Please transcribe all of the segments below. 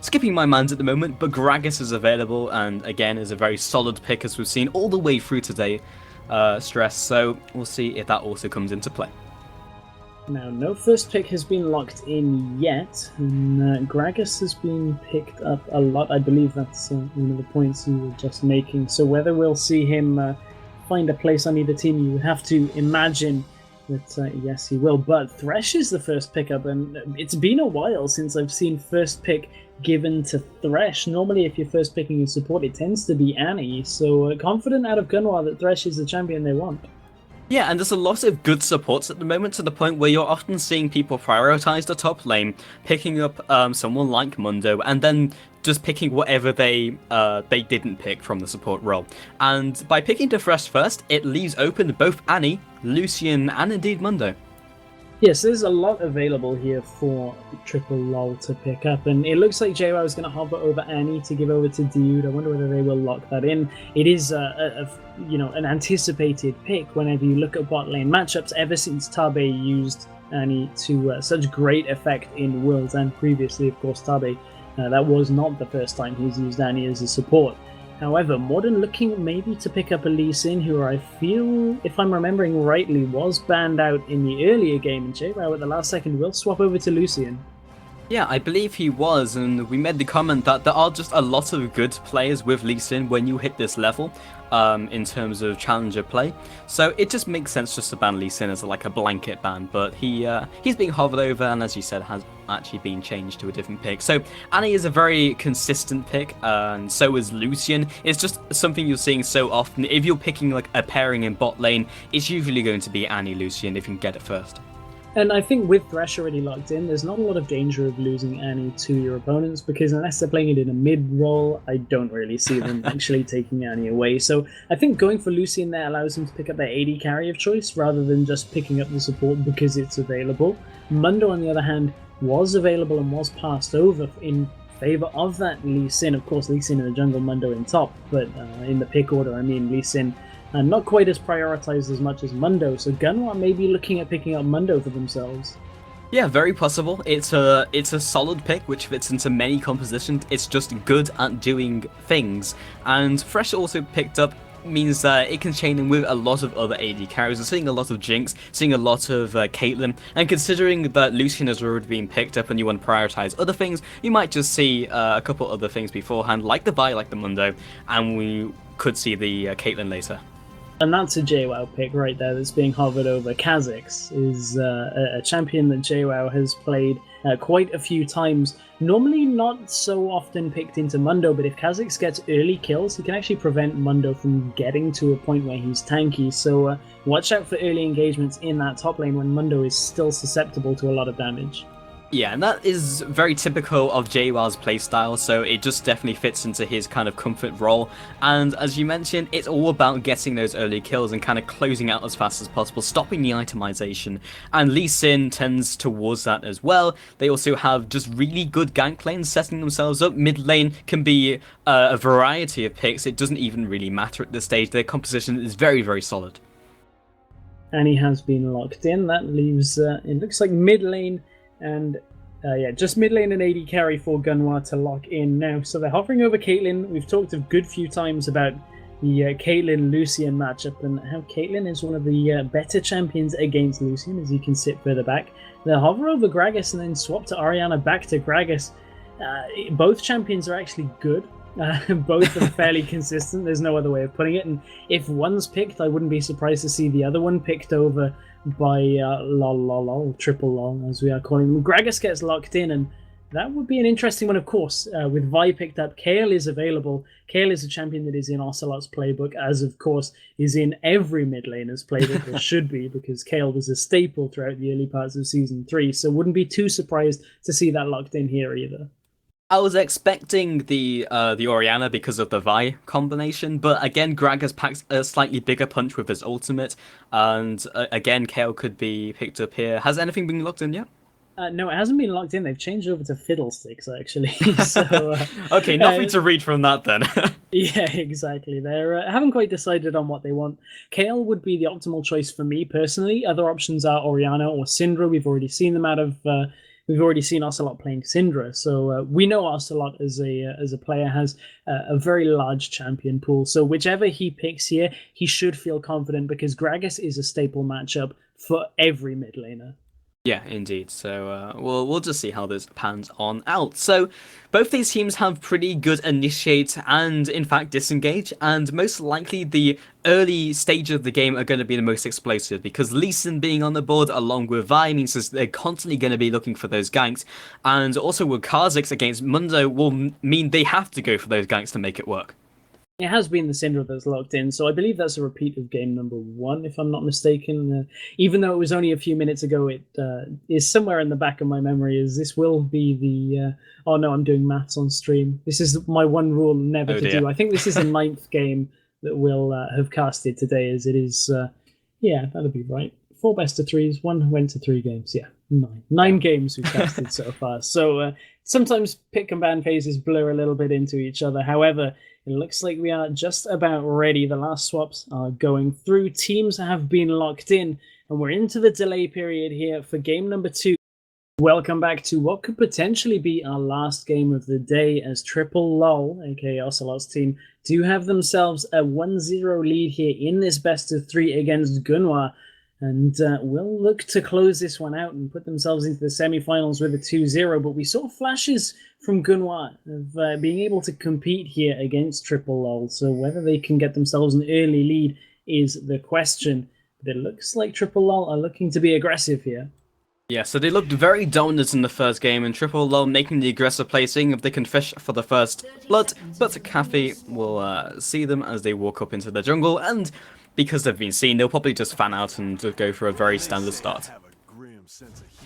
skipping my mans at the moment, but Gragas is available and again is a very solid pick as we've seen all the way through today. Stress, so we'll see if that also comes into play. Now, no first pick has been locked in yet, and Gragas has been picked up a lot. I believe that's one of the points you were just making. So whether we'll see him find a place on either team, you have to imagine that yes, he will. But Thresh is the first pickup, and it's been a while since I've seen first pick given to Thresh. Normally, if you're first picking a support, it tends to be Annie. So confident out of Gunwaaa that Thresh is the champion they want. Yeah, and there's a lot of good supports at the moment to the point where you're often seeing people prioritize the top lane, picking up someone like Mundo, and then just picking whatever they didn't pick from the support role. And by picking Thresh first, it leaves open both Annie, Lucian, and indeed Mundo. Yes, there's a lot available here for Triple Lol to pick up, and it looks like JWoww is going to hover over Annie to give over to Dude. I wonder whether they will lock that in. It is an anticipated pick whenever you look at bot lane matchups ever since Tabe used Annie to such great effect in Worlds and previously, of course, Tabe. That was not the first time he's used Annie as a support. However, Modern looking maybe to pick up a Lee Sin, who I feel, if I'm remembering rightly, was banned out in the earlier game, and JWoww at the last second will swap over to Lucian. Yeah, I believe he was, and we made the comment that there are just a lot of good players with Lee Sin when you hit this level, in terms of challenger play. So it just makes sense just to ban Lee Sin as like a blanket ban, but he's being hovered over, and as you said, has actually been changed to a different pick. So Annie is a very consistent pick, and so is Lucian. It's just something you're seeing so often. If you're picking like a pairing in bot lane, it's usually going to be Annie Lucian if you can get it first. And I think with Thresh already locked in, there's not a lot of danger of losing Annie to your opponents, because unless they're playing it in a mid role, I don't really see them actually taking Annie away. So I think going for Lucian there allows them to pick up their AD carry of choice rather than just picking up the support because it's available. Mundo, on the other hand, was available and was passed over in favor of that Lee Sin. Of course, Lee Sin in the jungle, Mundo in top, but in the pick order, I mean Lee Sin not quite as prioritized as much as Mundo, so Gunwaaa may be looking at picking up Mundo for themselves. Yeah, very possible. It's a solid pick which fits into many compositions. It's just good at doing things, and Fresh also picked up means that it can chain in with a lot of other AD carries. We're seeing a lot of Jinx, seeing a lot of Caitlyn, and considering that Lucian has already been picked up and you want to prioritize other things, you might just see a couple other things beforehand, like the Vi, like the Mundo, and we could see the Caitlyn later. And that's a JWoww pick right there that's being hovered over. Kha'Zix is a champion that JWoww has played quite a few times. Normally not so often picked into Mundo, but if Kha'Zix gets early kills, he can actually prevent Mundo from getting to a point where he's tanky. So watch out for early engagements in that top lane when Mundo is still susceptible to a lot of damage. Yeah, and that is very typical of JWoww's playstyle, so it just definitely fits into his kind of comfort role. And as you mentioned, it's all about getting those early kills and kind of closing out as fast as possible, stopping the itemization. And Lee Sin tends towards that as well. They also have just really good gank lanes setting themselves up. Mid lane can be a variety of picks. It doesn't even really matter at this stage. Their composition is very, very solid. And he has been locked in. That leaves, it looks like mid lane and just mid lane and AD carry for Gunwaaa to lock in now. So they're hovering over Caitlyn. We've talked a good few times about the Caitlyn-Lucian matchup and how Caitlyn is one of the better champions against Lucian, as you can sit further back. They'll hover over Gragas and then swap to Orianna, back to Gragas. Both champions are actually good. Both are fairly consistent. There's no other way of putting it. And if one's picked, I wouldn't be surprised to see the other one picked over by Lololol, Triple Lol, as we are calling them. Gragas gets locked in, and that would be an interesting one, of course. With Vi picked up, Kayle is available. Kayle is a champion that is in Ocelote's playbook, as of course is in every mid laner's playbook, or should be, because Kayle was a staple throughout the early parts of Season 3, so wouldn't be too surprised to see that locked in here either. I was expecting the Orianna because of the Vi combination, but again, Gragas packs a slightly bigger punch with his ultimate, and again, Kayle could be picked up here. Has anything been locked in yet? No, it hasn't been locked in. They've changed over to Fiddlesticks, actually. So, okay, nothing to read from that then. Yeah, exactly. They haven't quite decided on what they want. Kayle would be the optimal choice for me personally. Other options are Orianna or Syndra. We've already seen them out of we've already seen Ocelote playing Syndra, so we know Ocelote as a player has a very large champion pool. So whichever he picks here, he should feel confident because Gragas is a staple matchup for every mid laner. Yeah, indeed. So we'll just see how this pans on out. So both these teams have pretty good initiate and in fact disengage, and most likely the early stage of the game are going to be the most explosive because Lee Sin being on the board along with Vi means they're constantly going to be looking for those ganks, and also with Kha'Zix against Mundo will mean they have to go for those ganks to make it work. It has been the Syndra that's locked in, so I believe that's a repeat of game number 1, if I'm not mistaken. Even though it was only a few minutes ago, it is somewhere in the back of my memory as this will be the... oh no, I'm doing maths on stream. This is my one rule never to do. I think this is the 9th game that we'll have casted today, as it is... yeah, that'll be right. 4 best of 3s, 1 went to 3 games, yeah. 9 games we've casted so far. So sometimes pick and ban phases blur a little bit into each other. However, it looks like we are just about ready. The last swaps are going through. Teams have been locked in, and we're into the delay period here for game number 2. Welcome back to what could potentially be our last game of the day, as Lololol, aka Ocelote's team, do have themselves a 1-0 lead here in this best of 3 against Gunwaaa. And will look to close this one out and put themselves into the semi-finals with a 2-0. But we saw flashes from Gunwaaa of being able to compete here against Lololol. So whether they can get themselves an early lead is the question. But it looks like Lololol are looking to be aggressive here. Yeah, so they looked very dominant in the first game, and Lololol making the aggressive placing if they can fish for the first blood. But Kathy will see them as they walk up into the jungle, and because they've been seen, they'll probably just fan out and go for a very standard start.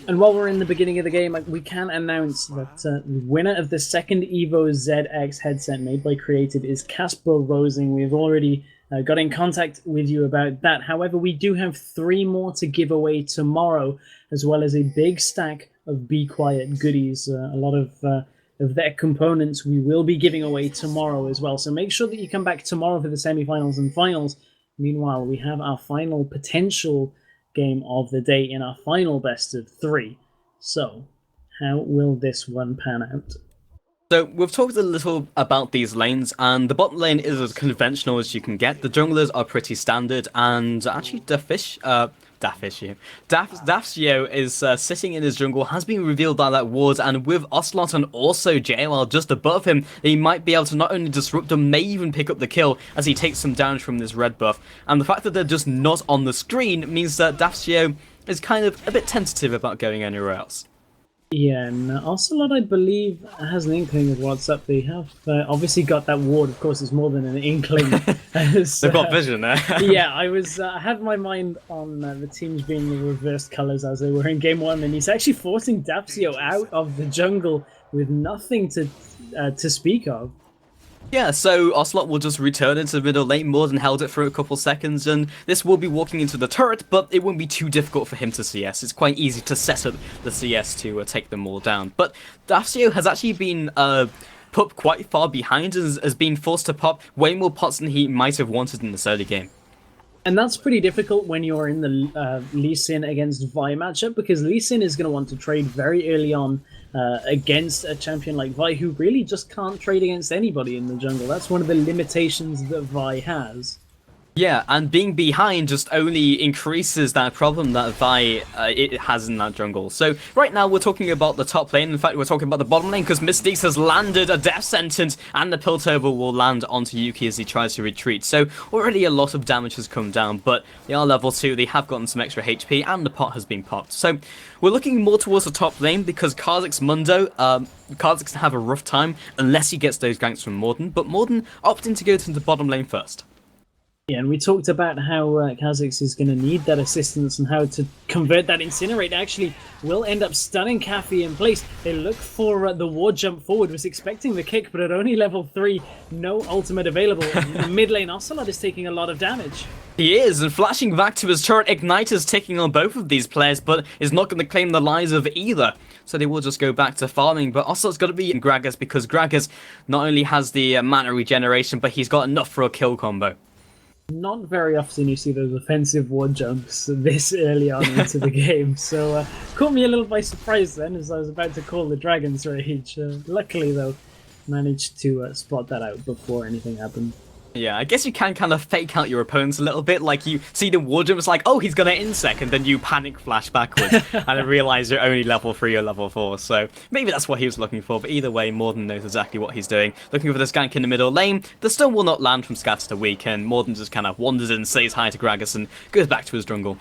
And while we're in the beginning of the game, we can announce that the winner of the second Evo ZX headset made by Creative is Casper Rosing. We've already got in contact with you about that. However, we do have 3 more to give away tomorrow, as well as a big stack of Be Quiet goodies. A lot of their components we will be giving away tomorrow as well. So make sure that you come back tomorrow for the semi-finals and finals. Meanwhile, we have our final potential game of the day in our final best of 3. So, how will this one pan out? So, we've talked a little about these lanes, and the bottom lane is as conventional as you can get. The junglers are pretty standard, and actually Dafcio is sitting in his jungle, has been revealed by that ward, and with Ocelote and also JL just above him, he might be able to not only disrupt them, may even pick up the kill as he takes some damage from this red buff. And the fact that they're just not on the screen means that Dafcio is kind of a bit tentative about going anywhere else. Yeah, and Ocelote, I believe, has an inkling of what's up. They have obviously got that ward. Of course, it's more than an inkling. They've got vision there. Yeah, I had my mind on the teams being the reversed colours as they were in game 1, and he's actually forcing Dafcio out of the jungle with nothing to speak of. Yeah, so Ocelote will just return into the middle lane, more than held it for a couple seconds, and this will be walking into the turret, but it won't be too difficult for him to CS. It's quite easy to set up the CS to take them all down. But Dafcio has actually been put quite far behind and has been forced to pop way more pots than he might have wanted in this early game. And that's pretty difficult when you're in the Lee Sin against Vi matchup, because Lee Sin is going to want to trade very early on against a champion like Vi, who really just can't trade against anybody in the jungle. That's one of the limitations that Vi has. Yeah, and being behind just only increases that problem that Vi it has in that jungle. So right now we're talking about the top lane. In fact, we're talking about the bottom lane because Mystiques has landed a death sentence, and the Piltover will land onto Yuki as he tries to retreat. So already a lot of damage has come down, but they are level 2. They have gotten some extra HP, and the pot has been popped. So we're looking more towards the top lane because Kha'Zix Mundo, Kha'Zix have a rough time unless he gets those ganks from Morden, but Morden opting to go to the bottom lane first. Yeah, and we talked about how Kha'Zix is going to need that assistance and how to convert that Incinerate. Actually, will end up stunning Kathy in place. They look for the ward jump forward. Was expecting the kick, but at only level 3, no ultimate available. The mid lane Ocelote is taking a lot of damage. He is, and flashing back to his turret, Ignite is taking on both of these players, but is not going to claim the lives of either. So they will just go back to farming, but Ocelote's got to be in Gragas because Gragas not only has the mana regeneration, but he's got enough for a kill combo. Not very often you see those offensive ward jumps this early on into the game, so caught me a little by surprise then as I was about to call the Dragon's Rage. Luckily, though, managed to spot that out before anything happened. Yeah, I guess you can kind of fake out your opponents a little bit. Like, you see the ward jump, it's like, oh, he's gonna insec, and then you panic flash backwards and then realize you're only level 3 or level 4. So maybe that's what he was looking for, but either way, Morden knows exactly what he's doing. Looking for this gank in the middle lane. The stun will not land from Scatter to weak, and Morden just kind of wanders in, says hi to Gragas, and goes back to his jungle.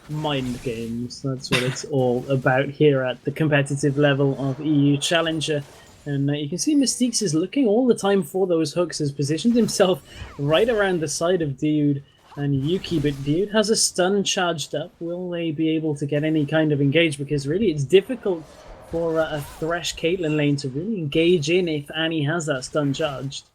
Mind games, that's what it's all about here at the competitive level of EU Challenger. And you can see Mystiques is looking all the time for those hooks, has positioned himself right around the side of Dude and Yuki, but Dude has a stun charged up. Will they be able to get any kind of engage? Because really it's difficult for a Thresh Caitlyn lane to really engage in if Annie has that stun charged.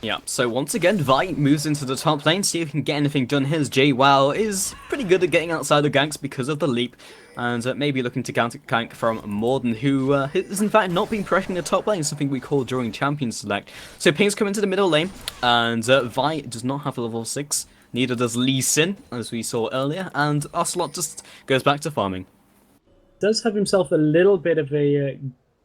Yeah, so once again, Vi moves into the top lane, see if he can get anything done. His J-Wow is pretty good at getting outside the ganks because of the leap, and maybe looking to counter gank from Morden, who has in fact not been pressuring the top lane, something we call during Champion Select. So Ping's come into the middle lane, and Vi does not have a level 6, neither does Lee Sin, as we saw earlier, and Ocelote just goes back to farming. Does have himself a little bit of a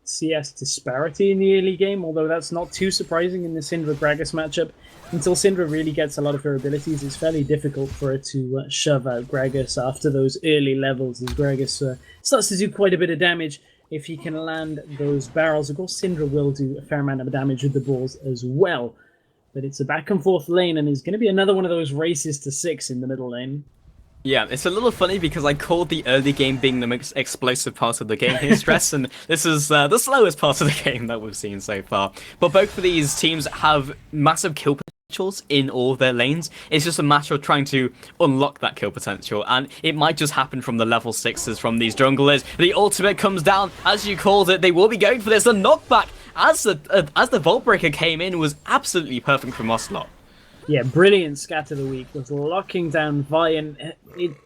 CS disparity in the early game, although that's not too surprising in the Syndra-Gragas matchup. Until Syndra really gets a lot of her abilities, it's fairly difficult for her to shove out Gragas after those early levels, as Gragas starts to do quite a bit of damage if he can land those barrels. Of course, Syndra will do a fair amount of damage with the balls as well, but it's a back and forth lane, and it's going to be another one of those races to 6 in the middle lane. Yeah, it's a little funny because I called the early game being the most explosive part of the game here, Stress, and this is the slowest part of the game that we've seen so far. But both of these teams have massive kill potentials in all of their lanes. It's just a matter of trying to unlock that kill potential, and it might just happen from the level 6s from these junglers. The ultimate comes down, as you called it, they will be going for this. The knockback as the Vault Breaker came in was absolutely perfect from Ocelote. Yeah, brilliant scatter the week with locking down Vi, and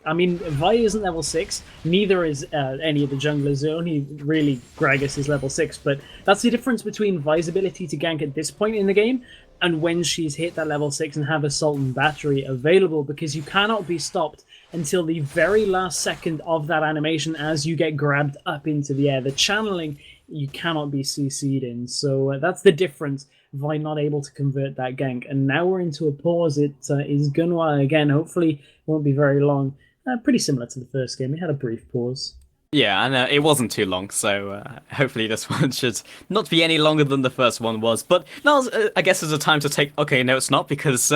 I mean, Vi isn't level 6, neither is any of the junglers, only really Gragas is level 6, but that's the difference between Vi's ability to gank at this point in the game and when she's hit that level 6 and have Assault and Battery available, because you cannot be stopped until the very last second of that animation as you get grabbed up into the air. The channeling, you cannot be CC'd in, so that's the difference. Vi not able to convert that gank, and now we're into a pause. It is Gunwaaa again. Hopefully won't be very long. Pretty similar to the first game. We had a brief pause. Yeah, and it wasn't too long, so hopefully this one should not be any longer than the first one was. But now, I guess there's a time to take... Okay, no, it's not, because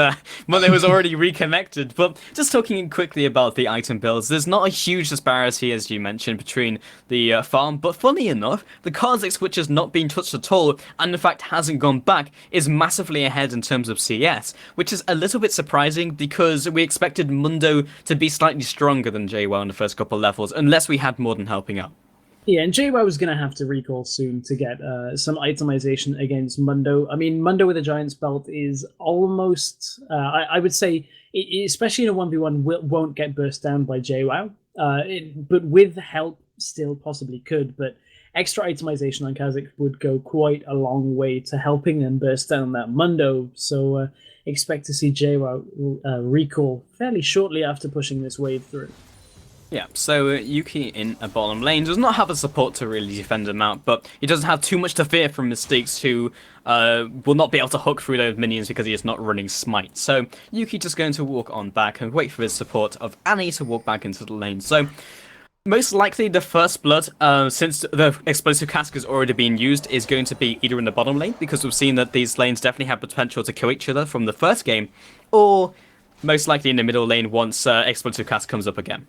Monday was already reconnected. But just talking quickly about the item builds, there's not a huge disparity, as you mentioned, between the farm. But funny enough, the Kha'Zix, which has not been touched at all, and in fact hasn't gone back, is massively ahead in terms of CS, which is a little bit surprising, because we expected Mundo to be slightly stronger than J-Well in the first couple of levels, unless we had more than helping out. Yeah, and J-Wow was going to have to recall soon to get some itemization against Mundo. I mean, Mundo with a Giant's Belt is almost, I would say, especially in a 1v1, won't get burst down by J-Wow. But with help, still possibly could. But extra itemization on Kha'Zix would go quite a long way to helping them burst down that Mundo. So expect to see J-Wow recall fairly shortly after pushing this wave through. Yeah, so Yuki in a bottom lane does not have a support to really defend him out, but he doesn't have too much to fear from Mystiques, who will not be able to hook through those minions because he is not running Smite. So Yuki just going to walk on back and wait for his support of Annie to walk back into the lane. So most likely the first blood, since the explosive cask has already been used, is going to be either in the bottom lane, because we've seen that these lanes definitely have potential to kill each other from the first game, or most likely in the middle lane once explosive cask comes up again.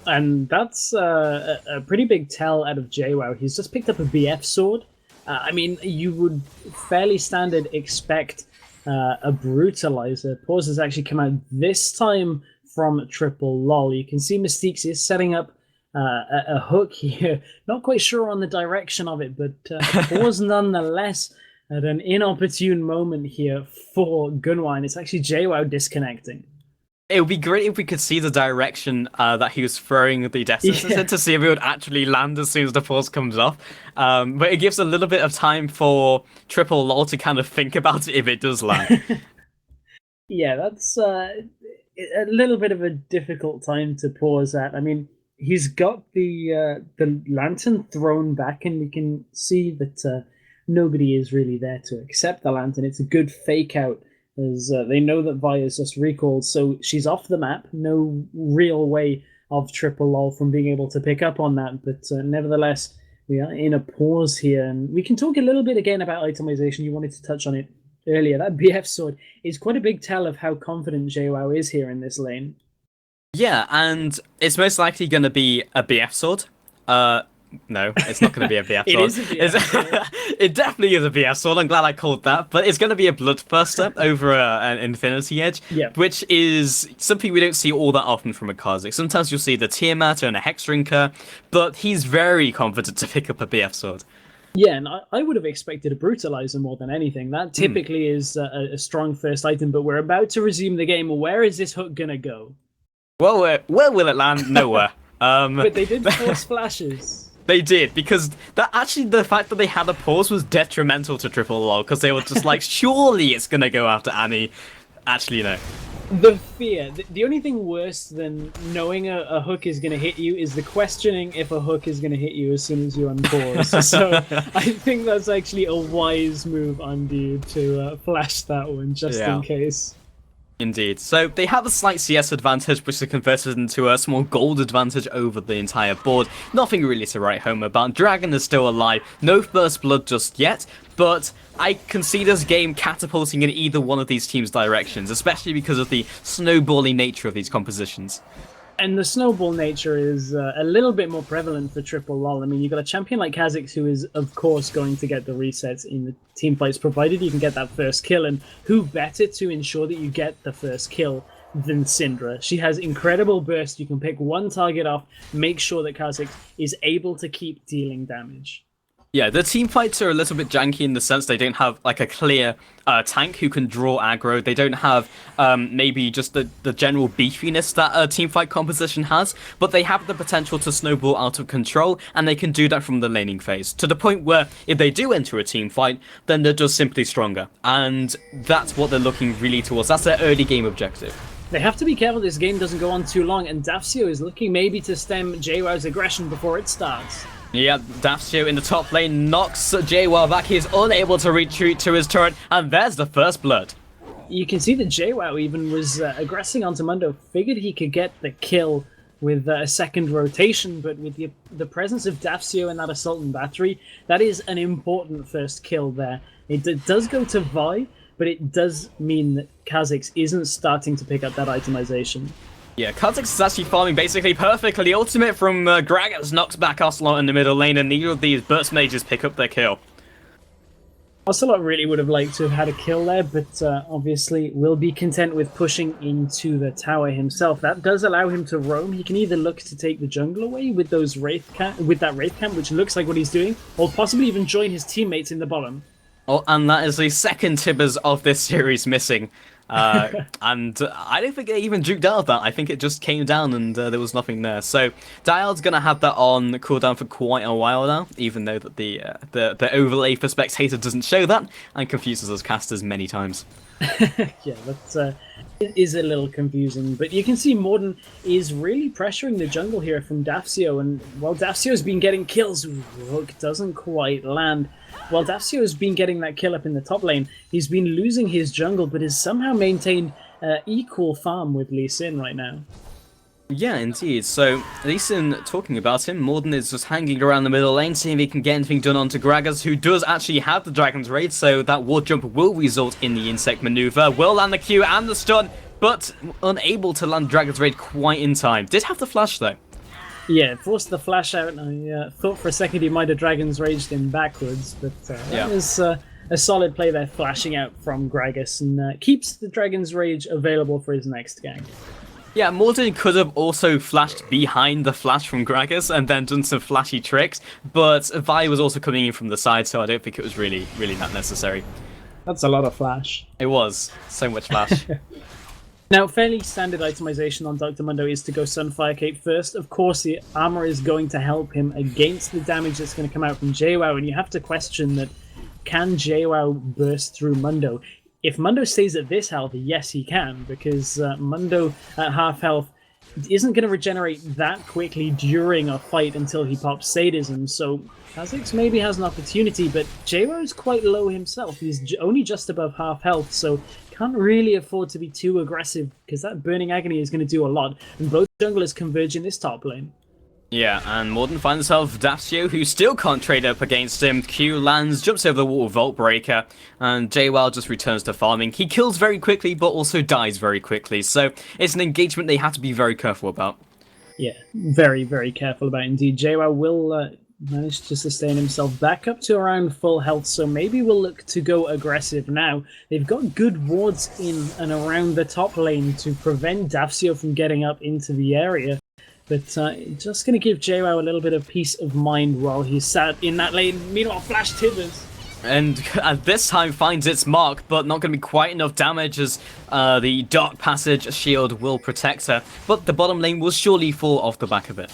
And that's a pretty big tell out of J-Wow. He's just picked up a BF sword. I mean, you would fairly standard expect a brutalizer. Pause has actually come out this time from Triple Lol. You can see Mystiques is setting up a hook here. Not quite sure on the direction of it, but Pause nonetheless at an inopportune moment here for Gunwaaa. And it's actually J-Wow disconnecting. It would be great if we could see the direction that he was throwing the Death Sentences in to see if it would actually land as soon as the pause comes off. But it gives a little bit of time for Triple Lol to kind of think about it if it does land. Yeah, that's a little bit of a difficult time to pause at. I mean, he's got the lantern thrown back, and we can see that nobody is really there to accept the lantern. It's a good fake out, as they know that Vi's just recalled, so she's off the map. No real way of Triple Lol from being able to pick up on that, but nevertheless, we are in a pause here, and we can talk a little bit again about itemization. You wanted to touch on it earlier. That BF sword is quite a big tell of how confident JWoww is here in this lane. Yeah, and it's most likely going to be a BF sword. No, it's not going to be a BF sword. It is a BF sword. It definitely is a BF sword. I'm glad I called that. But it's going to be a Bloodthirster over an Infinity Edge, which is something we don't see all that often from a Kha'Zix. Sometimes you'll see the Tiamat and a Hexdrinker, but he's very confident to pick up a BF sword. Yeah, and I would have expected a Brutalizer more than anything. That typically is a strong first item, but we're about to resume the game. Where is this hook going to go? Well, where will it land? Nowhere. But they did force flashes. They did, because the fact that they had a pause was detrimental to Triple Lol, because they were just like, surely it's going to go after Annie. Actually, no. The fear. The only thing worse than knowing a hook is going to hit you is the questioning if a hook is going to hit you as soon as you unpause. So I think that's actually a wise move on you to flash that one, just in case. Indeed. So they have a slight CS advantage, which is converted into a small gold advantage over the entire board. Nothing really to write home about. Dragon is still alive. No first blood just yet, but I can see this game catapulting in either one of these teams' directions, especially because of the snowballing nature of these compositions. And the snowball nature is a little bit more prevalent for Triple Lol. I mean, you've got a champion like Kha'Zix who is, of course, going to get the resets in the team fights, provided you can get that first kill. And who better to ensure that you get the first kill than Syndra? She has incredible burst. You can pick one target off, make sure that Kha'Zix is able to keep dealing damage. Yeah, the team fights are a little bit janky in the sense they don't have like a clear tank who can draw aggro. They don't have maybe just the general beefiness that a team fight composition has, but they have the potential to snowball out of control, and they can do that from the laning phase, to the point where if they do enter a team fight, then they're just simply stronger. And that's what they're looking really towards. That's their early game objective. They have to be careful this game doesn't go on too long, and Dafsio is looking maybe to stem JWoww's aggression before it starts. Yeah, Dafsio in the top lane knocks JWoww back. He's unable to retreat to his turret, and there's the first blood. You can see that JWoww even was aggressing onto Mundo, figured he could get the kill with a second rotation, but with the presence of Dafsio and that Assault and Battery, that is an important first kill there. It does go to Vi, but it does mean that Kha'Zix isn't starting to pick up that itemization. Yeah, Kha'Zix is actually farming basically perfectly. Ultimate from Gragas knocks back Ocelote in the middle lane, and neither of these burst mages pick up their kill. Ocelote really would have liked to have had a kill there, but obviously will be content with pushing into the tower himself. That does allow him to roam. He can either look to take the jungle away with those with that Wraith Camp, which looks like what he's doing, or possibly even join his teammates in the bottom. Oh, and that is the second Tibbers of this series missing. And I don't think they even juked out of that. I think it just came down and there was nothing there. So Dial's going to have that on cooldown for quite a while now, even though that the overlay for Spectator doesn't show that and confuses us casters many times. Yeah, it is a little confusing, but you can see Morden is really pressuring the jungle here from Dafsio, and while Dafsio's been getting kills, Hook doesn't quite land. While Dafsio has been getting that kill up in the top lane, he's been losing his jungle, but has somehow maintained equal farm with Lee Sin right now. Yeah, indeed. So, Lee Sin, talking about him, Morden is just hanging around the middle lane, seeing if he can get anything done onto Gragas, who does actually have the Dragon's Raid, so that ward jump will result in the insect maneuver, will land the Q and the stun, but unable to land Dragon's Raid quite in time. Did have the flash, though. Yeah, forced the flash out, and I thought for a second he might have Dragon's Raged him backwards, but that was a solid play there, flashing out from Gragas, and keeps the Dragon's Rage available for his next gank. Yeah, Morden could have also flashed behind the flash from Gragas and then done some flashy tricks, but Vi was also coming in from the side, so I don't think it was really that necessary. That's a lot of flash. It was. So much flash. Now, fairly standard itemization on Dr. Mundo is to go Sunfire Cape first. Of course, the armor is going to help him against the damage that's going to come out from JWoww, and you have to question that, can JWoww burst through Mundo? if Mundo stays at this health, yes, he can, because Mundo at half health isn't going to regenerate that quickly during a fight until he pops Sadism, so Kha'Zix maybe has an opportunity, but JWoww is quite low himself. He's only just above half health, so can't really afford to be too aggressive, because that Burning Agony is going to do a lot, and both junglers converge in this top lane. Yeah, and Morden finds himself Dafcio, who still can't trade up against him. Q lands, jumps over the wall with Vault Breaker, and JWoww just returns to farming. He kills very quickly, but also dies very quickly, so it's an engagement they have to be very careful about. Yeah, very, very careful about indeed. JWoww will manage to sustain himself back up to around full health, so maybe we'll look to go aggressive now. They've got good wards in and around the top lane to prevent Dafcio from getting up into the area. But just going to give JWoww a little bit of peace of mind while he's sat in that lane. Meanwhile, Flash Tibbers. And at this time finds its mark, but not going to be quite enough damage as the Dark Passage shield will protect her. But the bottom lane will surely fall off the back of it.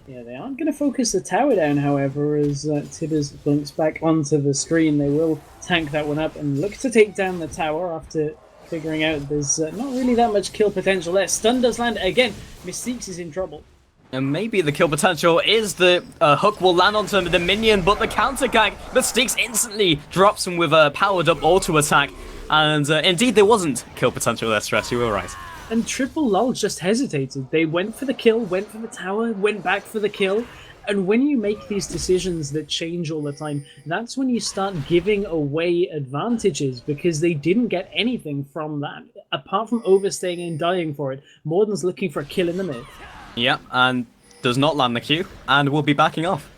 Yeah, they aren't going to focus the tower down, however, as Tibbers blinks back onto the screen. They will tank that one up and look to take down the tower after figuring out there's not really that much kill potential there. Stun does land again. Mystiques is in trouble. And maybe the kill potential is the hook will land onto the minion, but the counter gag, Mystiques instantly drops him with a powered up auto attack. And indeed there wasn't kill potential there, Stress, you were right. And Triple Lol just hesitated. They went for the kill, went for the tower, went back for the kill. And when you make these decisions that change all the time, that's when you start giving away advantages, because they didn't get anything from that, apart from overstaying and dying for it. Morden's looking for a kill in the mid. Yeah, and does not land the Q, and will be backing off.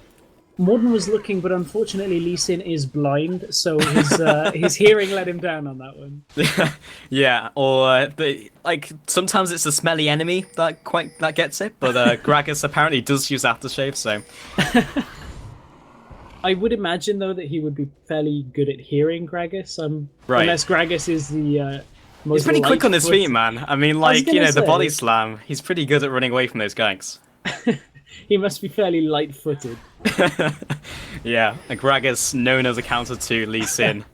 Morden was looking, but unfortunately Lee Sin is blind, so his hearing let him down on that one. Yeah, or sometimes it's a smelly enemy that gets it, but Gragas apparently does use aftershave, so. I would imagine though that he would be fairly good at hearing Gragas, right. Unless Gragas is the most. He's pretty quick on his feet, man. I mean, the body slam. He's pretty good at running away from those ganks. He must be fairly light-footed. Yeah, and Gragas known as a counter to Lee Sin.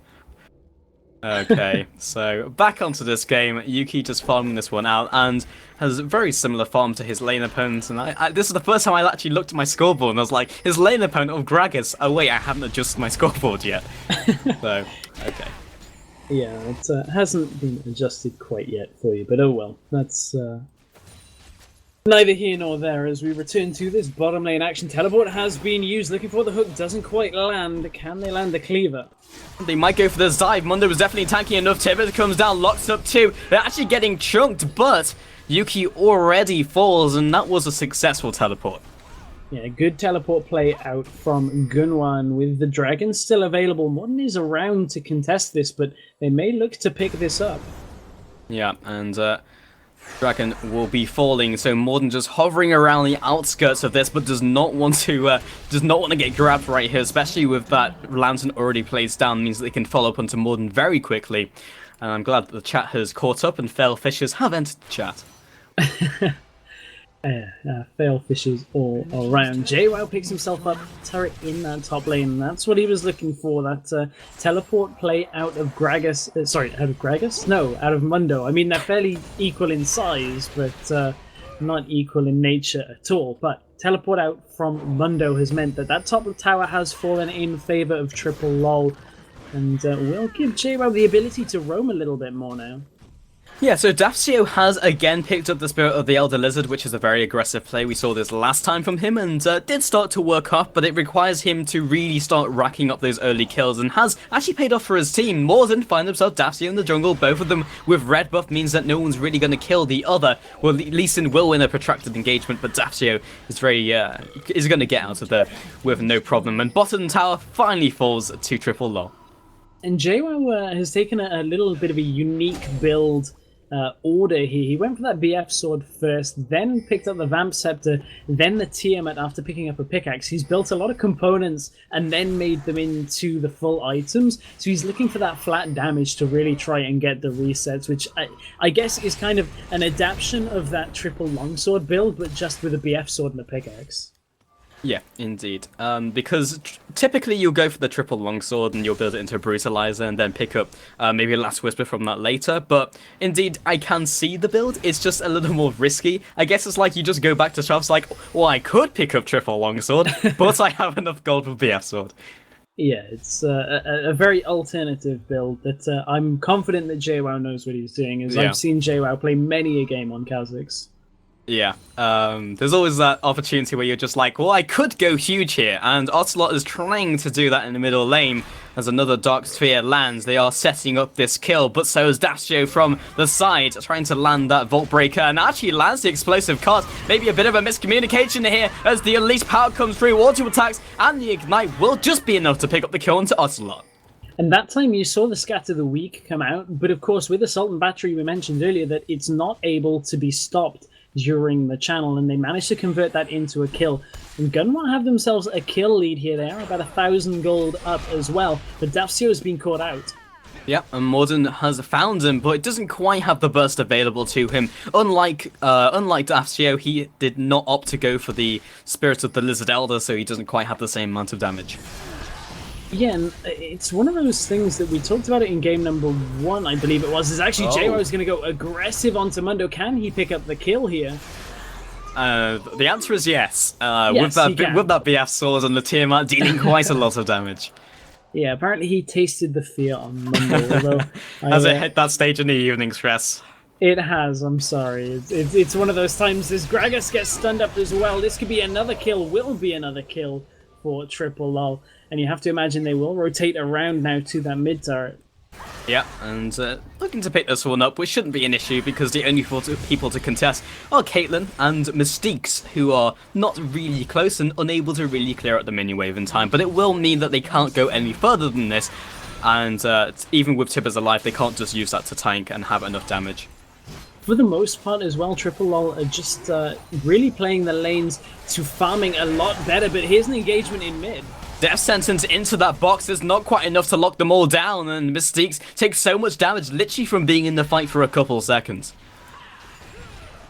Okay, so back onto this game. Yuki just farming this one out and has a very similar farm to his lane opponent. And this is the first time I actually looked at my scoreboard and I was like, his lane opponent of Gragas. Oh wait, I haven't adjusted my scoreboard yet. So, okay. Yeah, it hasn't been adjusted quite yet for you, but oh well. That's neither here nor there as we return to this bottom lane action. Teleport has been used, looking for the hook, doesn't quite land. Can they land the cleaver? They might go for the dive. Mundo was definitely tanky enough. Tibbet comes down, locks up too. They're actually getting chunked, but Yuki already falls, and that was a successful teleport. Yeah, good teleport play out from Gunwaaa, and with the dragon still available, Modern is around to contest this, but they may look to pick this up. Yeah, and Dragon will be falling, so Morden just hovering around the outskirts of this, but does not want to get grabbed right here, especially with that lantern already placed down. Means that they can follow up onto Morden very quickly. And I'm glad that the chat has caught up and fail fishers have entered the chat. Fail fishes all around. JWoww picks himself up, turret in that top lane. That's what he was looking for, that teleport play out of Gragas. Out of Gragas? No, out of Mundo. I mean, they're fairly equal in size, but not equal in nature at all. But teleport out from Mundo has meant that top tower has fallen in favor of Triple Lol, and will give JWoww the ability to roam a little bit more now. Yeah, so Dafcio has again picked up the Spirit of the Elder Lizard, which is a very aggressive play. We saw this last time from him and did start to work off, but it requires him to really start racking up those early kills and has actually paid off for his team. Morden find himself Dafcio in the jungle, both of them with red buff means that no one's really going to kill the other. Well, Lee Sin will win a protracted engagement, but Dafcio is is going to get out of there with no problem. And bottom tower finally falls to Triple Lol. And JWoww has taken a little bit of a unique build order here. He went for that BF sword first, then picked up the Vamp Scepter, then the Tiamat after picking up a pickaxe. He's built a lot of components and then made them into the full items. So he's looking for that flat damage to really try and get the resets, which I guess is kind of an adaptation of that triple longsword build, but just with a BF sword and a pickaxe. Yeah, indeed. Because typically you'll go for the triple longsword and you'll build it into a brutalizer and then pick up maybe a last whisper from that later. But indeed, I can see the build. It's just a little more risky. I guess it's like you just go back to shops like, well, I could pick up triple longsword, but I have enough gold for BF sword. Yeah, it's a very alternative build that I'm confident that JWoww knows what he's doing, as Yeah. I've seen JWoww play many a game on Kha'Zix. Yeah, there's always that opportunity where you're just like, well, I could go huge here, and Ocelote is trying to do that in the middle lane. As another Dark Sphere lands, they are setting up this kill, but so is Dastio from the side, trying to land that Vault Breaker, and actually lands the explosive card. Maybe a bit of a miscommunication here, as the Unleashed Power comes through, auto attacks, and the Ignite will just be enough to pick up the kill into Ocelote. And that time you saw the Scatter the Weak come out, but of course with Assault and Battery we mentioned earlier that it's not able to be stopped during the channel, and they managed to convert that into a kill. And Gunwaaa have themselves a kill lead here. They are about 1,000 gold up as well, but Dafsio has been caught out. Yeah, and Morden has found him, but it doesn't quite have the burst available to him. Unlike Dafsio, he did not opt to go for the Spirit of the Lizard Elder, so he doesn't quite have the same amount of damage. Yeah, and it's one of those things that we talked about it in game number 1, I believe it was, is actually JWoww is going to go aggressive onto Mundo. Can he pick up the kill here? The answer is yes. Yes, with that BF sword and the Tiamat dealing quite a lot of damage. Yeah, apparently he tasted the fear on Mundo, although... Has it hit that stage in the evening stress? It has, I'm sorry. It's one of those times this Gragas gets stunned up as well. This could be another kill, will be another kill for Triple Lol. And you have to imagine they will rotate around now to that mid turret. Yeah, and looking to pick this one up, which shouldn't be an issue because the only people to contest are Caitlyn and Mystiques, who are not really close and unable to really clear out the mini wave in time. But it will mean that they can't go any further than this, and even with Tibbers alive, they can't just use that to tank and have enough damage. For the most part as well, Triple Lol are just really playing the lanes to farming a lot better, but here's an engagement in mid. Death Sentence into that box is not quite enough to lock them all down, and Mystiques take so much damage literally from being in the fight for a couple seconds.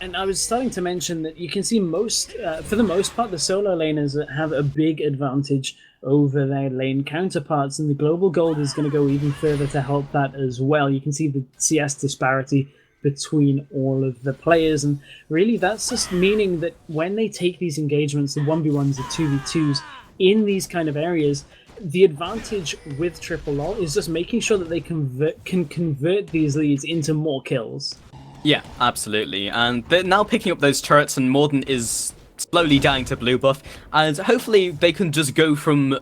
And I was starting to mention that you can see for the most part, the solo laners have a big advantage over their lane counterparts, and the global gold is going to go even further to help that as well. You can see the CS disparity between all of the players, and really that's just meaning that when they take these engagements, the 1v1s, the 2v2s, in these kind of areas, the advantage with Triple Lol is just making sure that they can convert these leads into more kills. Yeah, absolutely. And they're now picking up those turrets, and Morden is slowly dying to blue buff, and hopefully they can just go from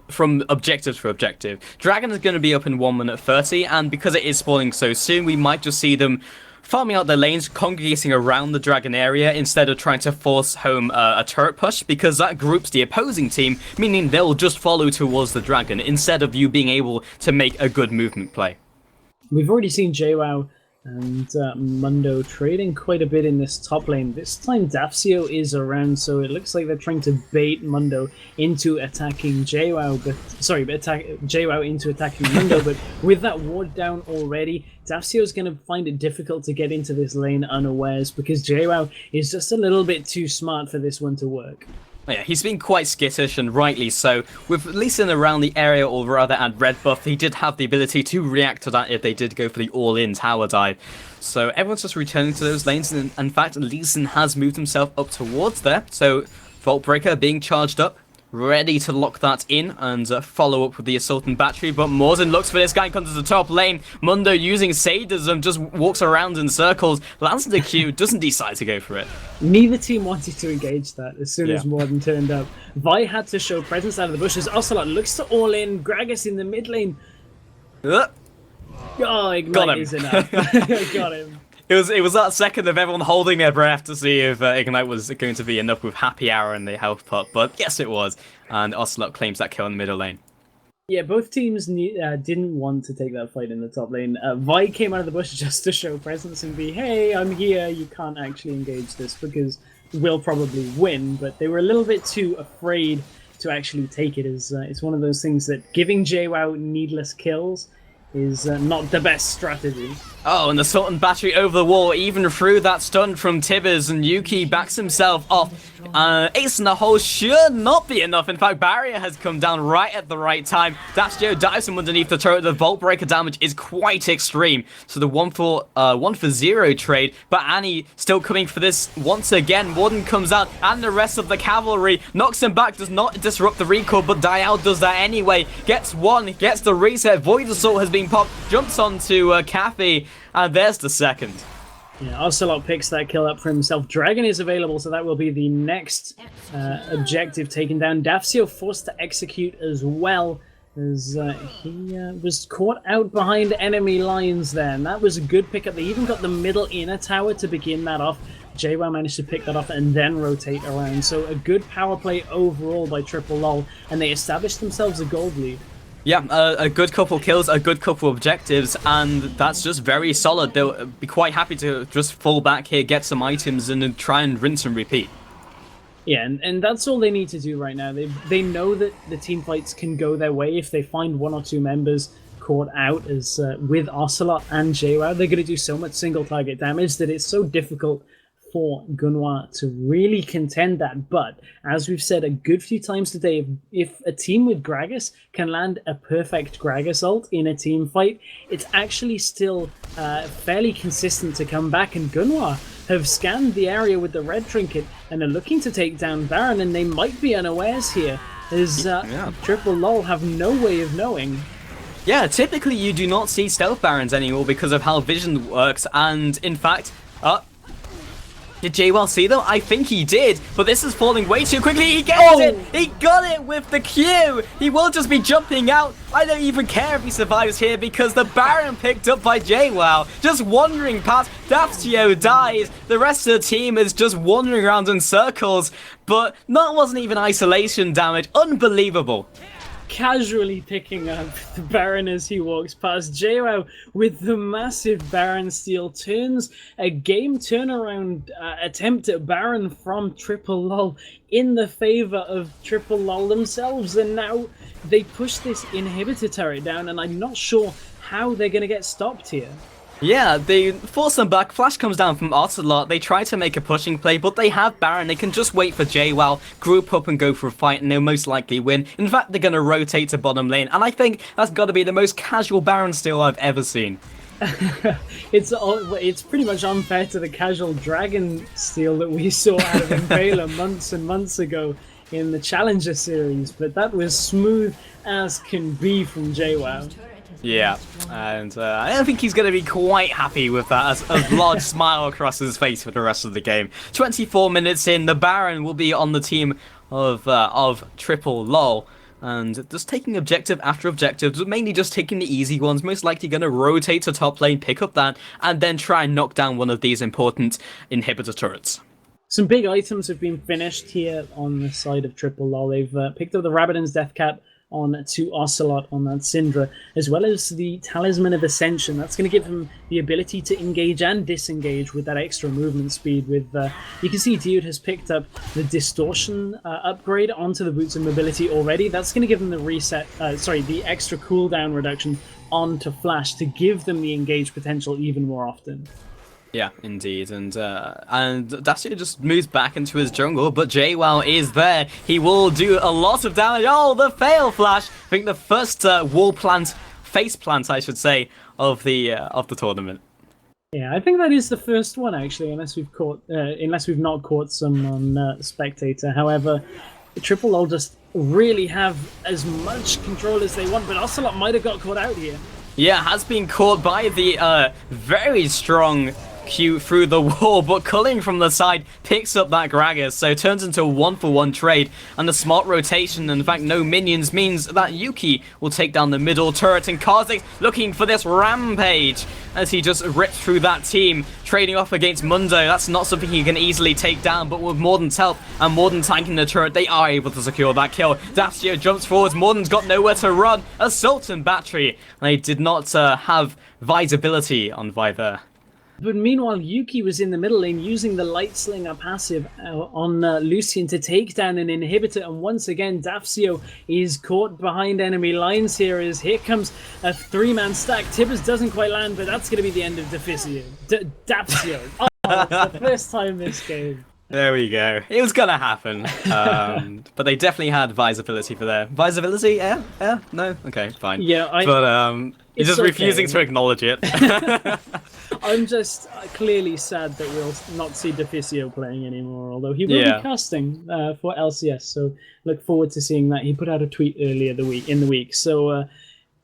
objective to objective. Dragon is going to be up in 1 minute 30, and because it is spawning so soon, we might just see them farming out their lanes, congregating around the dragon area instead of trying to force home a turret push, because that groups the opposing team, meaning they'll just follow towards the dragon instead of you being able to make a good movement play. We've already seen JWoww and Mundo trading quite a bit in this top lane. This time Dafsio is around, so it looks like they're trying to bait Mundo into attacking JWoww, JWoww into attacking Mundo, but with that ward down already, Dafsio is going to find it difficult to get into this lane unawares because JWoww is just a little bit too smart for this one to work. Yeah, he's been quite skittish, and rightly so. With Lee Sin around the area, or rather at red buff, he did have the ability to react to that if they did go for the all-in tower dive. So everyone's just returning to those lanes, and in fact, Lee Sin has moved himself up towards there. So Vault Breaker being charged up, ready to lock that in and follow up with the Assault and Battery, but Morden looks for this guy, comes to the top lane. Mundo using sadism, just walks around in circles, lands the Q, doesn't decide to go for it. Neither team wanted to engage that as soon as Morden turned up. Vi had to show presence out of the bushes. Ocelote looks to all in, Gragas in the mid lane. Oh, Ignite is enough. Got him. It was that second of everyone holding their breath to see if Ignite was going to be enough with Happy Hour and the health pot, but yes it was, and Ocelote claims that kill in the middle lane. Yeah, both teams didn't want to take that fight in the top lane. Vi came out of the bush just to show presence and be, hey, I'm here, you can't actually engage this because we'll probably win, but they were a little bit too afraid to actually take it. As it's one of those things that giving JWoww needless kills is not the best strategy. Oh, and the Sultan battery over the wall, even through that stun from Tibbers, and Yuki backs himself off. Ace in the hole should not be enough. In fact, Barrier has come down right at the right time. Dastio dives from underneath the turret. The Vault Breaker damage is quite extreme. So the 1-for-0 trade, but Annie still coming for this once again. Warden comes out, and the rest of the cavalry knocks him back, does not disrupt the recall, but Dial does that anyway. Gets one, gets the reset. Void Assault has been popped, jumps onto Kathy, and there's the second. Yeah, Ocelote picks that kill up for himself. Dragon is available, so that will be the next objective taken down. Dafsio forced to execute as well, as he was caught out behind enemy lines there. And that was a good pickup. They even got the middle inner tower to begin that off. JWoww managed to pick that off and then rotate around. So a good power play overall by Triple Lol, and they established themselves a gold lead. Yeah, a good couple kills, a good couple objectives, and that's just very solid. They'll be quite happy to just fall back here, get some items, and then try and rinse and repeat. Yeah, and that's all they need to do right now. They know that the team fights can go their way if they find one or two members caught out, as with Ocelote and JWoww. They're going to do so much single target damage that it's so difficult for Gunwaaa to really contend that. But as we've said a good few times today, if a team with Gragas can land a perfect Gragas ult in a team fight, it's actually still fairly consistent to come back. And Gunwaaa have scanned the area with the red trinket and are looking to take down Baron, and they might be unawares here, as Triple Lol have no way of knowing. Yeah, typically you do not see stealth Barons anymore because of how vision works, and in fact, did JWoww see them? I think he did, but this is falling way too quickly. He gets it! He got it with the Q! He will just be jumping out. I don't even care if he survives here because the Baron picked up by JWoww, just wandering past. Dafsio dies. The rest of the team is just wandering around in circles, but that wasn't even isolation damage. Unbelievable. Casually picking up the Baron as he walks past. JWoww with the massive Baron steal turns a game turnaround attempt at Baron from Triple Lol in the favor of Triple Lol themselves, and now they push this inhibitor turret down, and I'm not sure how they're going to get stopped here. Yeah, they force them back. Flash comes down from Ocelote. They try to make a pushing play, but they have Baron. They can just wait for JWoww, group up and go for a fight, and they'll most likely win. In fact, they're going to rotate to bottom lane, and I think that's got to be the most casual Baron steal I've ever seen. It's pretty much unfair to the casual Dragon steal that we saw out of Invitational months and months ago in the Challenger series, but that was smooth as can be from JWoww. Yeah, and I don't think he's going to be quite happy with that, as a large smile across his face for the rest of the game. 24 minutes in, the Baron will be on the team of Triple Lol, and just taking objective after objective, but mainly just taking the easy ones, most likely going to rotate to top lane, pick up that, and then try and knock down one of these important inhibitor turrets. Some big items have been finished here on the side of Triple Lol. They've picked up the Rabadon's Death Cap on to Ocelote on that Syndra, as well as the Talisman of Ascension. That's going to give him the ability to engage and disengage with that extra movement speed. With you can see Dude has picked up the Distortion upgrade onto the Boots of Mobility already. That's going to give him the the extra cooldown reduction onto Flash to give them the engage potential even more often. Yeah, indeed, and Dastio just moves back into his jungle, but JWoww is there. He will do a lot of damage. Oh, the fail flash! I think the first face plant, I should say, of the tournament. Yeah, I think that is the first one actually, unless we've not caught some on Spectator. However, Triple Lol just really have as much control as they want, but Ocelote might have got caught out here. Yeah, has been caught by the very strong Q through the wall, but Culling from the side picks up that Gragas, so it turns into a 1-for-1 trade, and the smart rotation, and in fact no minions, means that Yuki will take down the middle turret, and Karzik looking for this rampage as he just rips through that team, trading off against Mundo. That's not something he can easily take down, but with Morden's help and Morden tanking the turret, they are able to secure that kill. Dastio jumps forwards, Morden's got nowhere to run, Assault and Battery, and they did not have visibility on Vi there. But meanwhile, Yuki was in the middle lane using the Light Slinger passive on Lucian to take down an inhibitor. And once again, Dafsio is caught behind enemy lines here as here comes a three-man stack. Tibbers doesn't quite land, but that's going to be the end of Dafsio. Oh, it's the first time this game. There we go. It was gonna happen. But they definitely had visibility for there. Visibility? Yeah? No? Okay, fine. Yeah, But you're just refusing to acknowledge it. I'm just clearly sad that we'll not see Deficio playing anymore, although he will be casting for LCS, so look forward to seeing that. He put out a tweet earlier in the week, so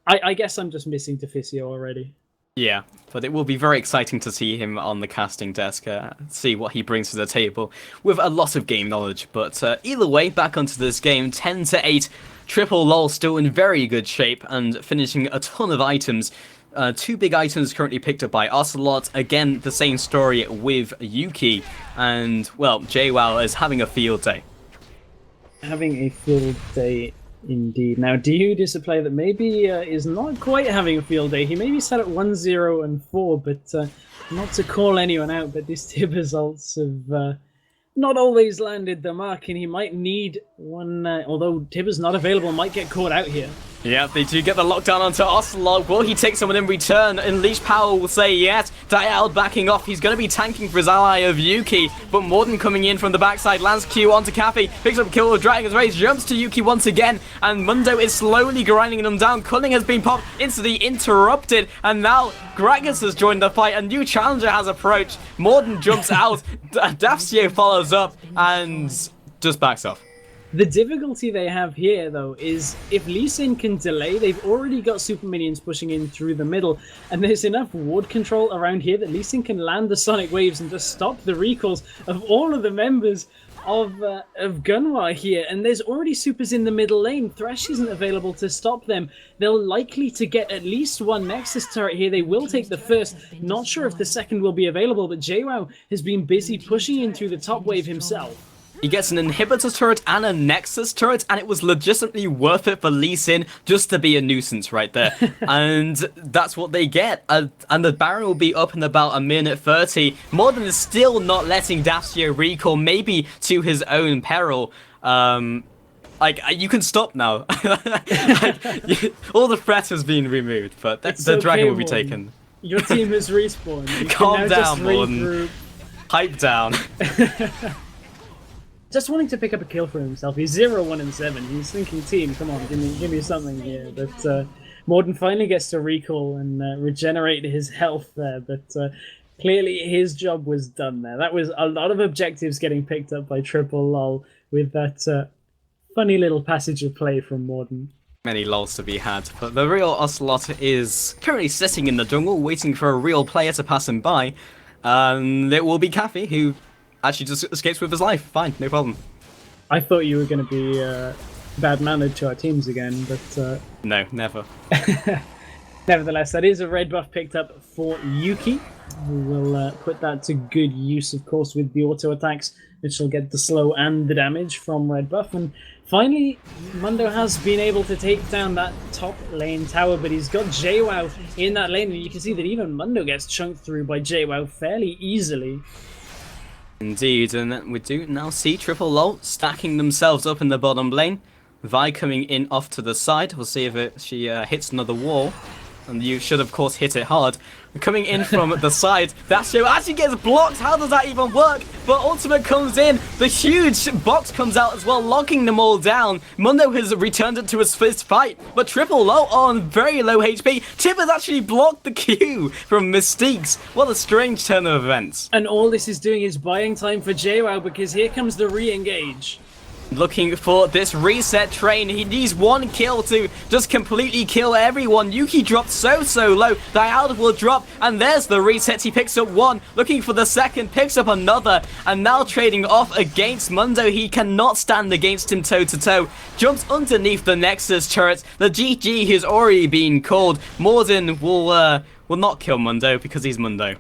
I guess I'm just missing Deficio already. Yeah, but it will be very exciting to see him on the casting desk, see what he brings to the table with a lot of game knowledge. But either way, back onto this game, 10-8, Lololol still in very good shape and finishing a ton of items. 2 big items currently picked up by Ocelote. Again, the same story with Yuki. And, well, Gunwaaa is having a field day. Having a field day. Indeed. Now, Dude is a player that maybe is not quite having a field day. He may be set at 1-0-4, but not to call anyone out, but these Tib results have not always landed the mark, and he might need one, although Tib is not available, might get caught out here. Yeah, they do get the lockdown onto Ocelote. Will he take someone in return? Unleash Power will say yes. Dial backing off. He's going to be tanking for his ally of Yuki. But Morden coming in from the backside. Lands Q onto Cafe. Picks up kill with Dragon's Rage. Jumps to Yuki once again. And Mundo is slowly grinding them down. Culling has been popped. Instantly interrupted. And now Gragas has joined the fight. A new challenger has approached. Morden jumps out. Dafsio follows up and just backs off. The difficulty they have here, though, is if Lee Sin can delay, they've already got super minions pushing in through the middle, and there's enough ward control around here that Lee Sin can land the Sonic Waves and just stop the recalls of all of the members of Gunwaaa here, and there's already supers in the middle lane. Thresh isn't available to stop them. They're likely to get at least one Nexus turret here. They will take the first. Not sure if the second will be available, but Gunwaaa has been busy pushing in through the top wave himself. He gets an inhibitor turret and a nexus turret, and it was legitimately worth it for Lee Sin just to be a nuisance right there. And that's what they get. And the Baron will be up in about a minute 30. Morden is still not letting Dafsio recall, maybe to his own peril. Like, you can stop now. All the threat has been removed, but the dragon will be taken. Your team has respawned. Calm down, Morden. Pipe down. Just wanting to pick up a kill for himself. He's 0-1-7. He's thinking, team, come on, give me something here. But Morden finally gets to recall and regenerate his health there. But clearly his job was done there. That was a lot of objectives getting picked up by Lololol with that funny little passage of play from Morden. Many lols to be had, but the real Ocelote is currently sitting in the jungle waiting for a real player to pass him by. It will be Cafe, who actually just escapes with his life. Fine, no problem. I thought you were going to be bad-mannered to our teams again, but... No, never. Nevertheless, that is a red buff picked up for Yuki. We will put that to good use, of course, with the auto attacks, which will get the slow and the damage from red buff. And finally, Mundo has been able to take down that top lane tower, but he's got Gunwaaa in that lane, and you can see that even Mundo gets chunked through by Gunwaaa fairly easily. Indeed, and we do now see Lololol stacking themselves up in the bottom lane. Vi coming in off to the side. We'll see if she hits another wall. And you should, of course, hit it hard. Coming in from the side, that show actually gets blocked. How does that even work? But Ultimate comes in. The huge box comes out as well, locking them all down. Mundo has returned it to his first fight, but Lololol on very low HP. Tib has actually blocked the Q from Mystiques. What a strange turn of events. And all this is doing is buying time for Gunwaaa, because here comes the re-engage. Looking for this reset train. He needs one kill to just completely kill everyone. Yuki dropped so low. Dialda will drop, and there's the reset. He picks up one, looking for the second, picks up another, and now trading off against Mundo. He cannot stand against him toe-to-toe. Jumps underneath the Nexus turret. The GG has already been called. Morden will not kill Mundo because he's Mundo.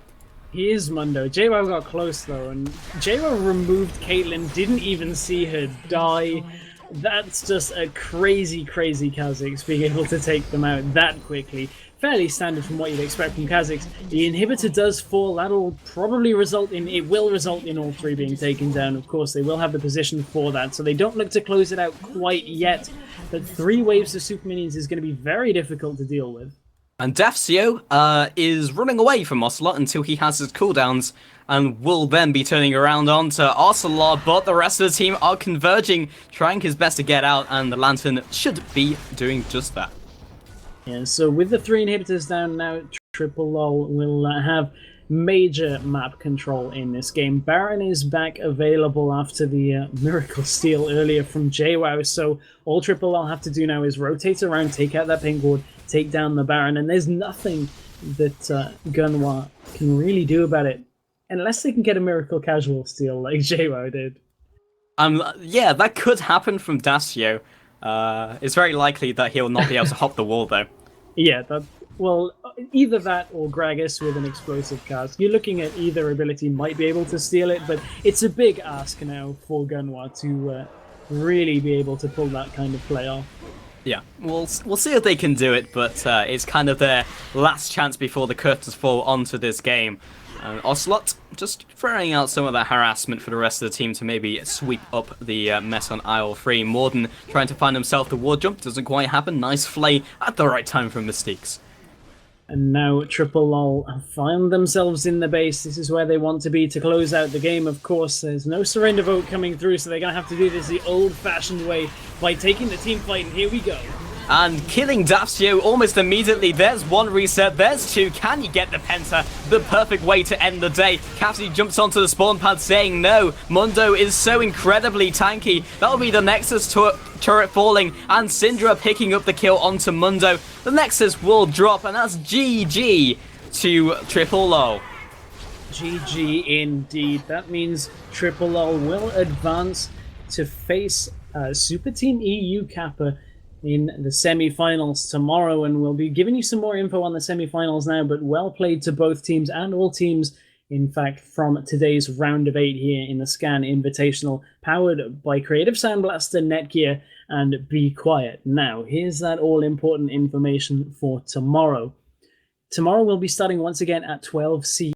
He is Mundo. Gunwaaa got close though, and Gunwaaa removed Caitlyn, didn't even see her die. That's just a crazy Kha'Zix being able to take them out that quickly. fairly standard from what you'd expect from Kha'Zix. The inhibitor does fall. That'll probably result in, it will result in all three being taken down. Of course, they will have the position for that, so they don't look to close it out quite yet. But 3 waves of super minions is going to be very difficult to deal with. And Defcio is running away from Ocelote until he has his cooldowns, and will then be turning around onto Ocelote, but the rest of the team are converging, trying his best to get out, and the Lantern should be doing just that. Yeah, so with the 3 inhibitors down now, Lololol will have major map control in this game. Baron is back available after the Miracle Steal earlier from JWoww, so all Lololol have to do now is rotate around, take out that pink ward, take down the Baron, and there's nothing that Gunwaaa can really do about it, unless they can get a Miracle Casual Steal like JWoww did. Yeah, that could happen from Defcio. It's very likely that he'll not be able to hop the wall, though. Yeah, well, either that or Gragas with an explosive cast. You're looking at either ability might be able to steal it, but it's a big ask now for Gunwaaa to really be able to pull that kind of play off. Yeah, we'll see if they can do it, but it's kind of their last chance before the curtains fall onto this game. Ocelote just throwing out some of that harassment for the rest of the team to maybe sweep up the mess on aisle 3. Morden trying to find himself the ward jump, doesn't quite happen. Nice flay at the right time from Mystiques. And now Lolol have found themselves in the base. This is where they want to be to close out the game. Of course, there's no surrender vote coming through, so they're going to have to do this the old-fashioned way by taking the team fight, and here we go. And killing Defcio almost immediately. There's 1 reset, there's 2. Can you get the Penta? The perfect way to end the day. Cassidy jumps onto the spawn pad saying no. Mundo is so incredibly tanky. That'll be the Nexus turret falling, and Syndra picking up the kill onto Mundo. The Nexus will drop, and that's GG to Lololol. GG indeed. That means Lolol will advance to face Super Team EU Kappa in the semi-finals tomorrow, and we'll be giving you some more info on the semi-finals now, but well played to both teams and all teams, in fact, from today's round of 8 here in the Scan Invitational, powered by Creative Sound Blaster, Netgear, and Be Quiet. Now, here's that all-important information for tomorrow. Tomorrow we'll be starting once again at 12 CE.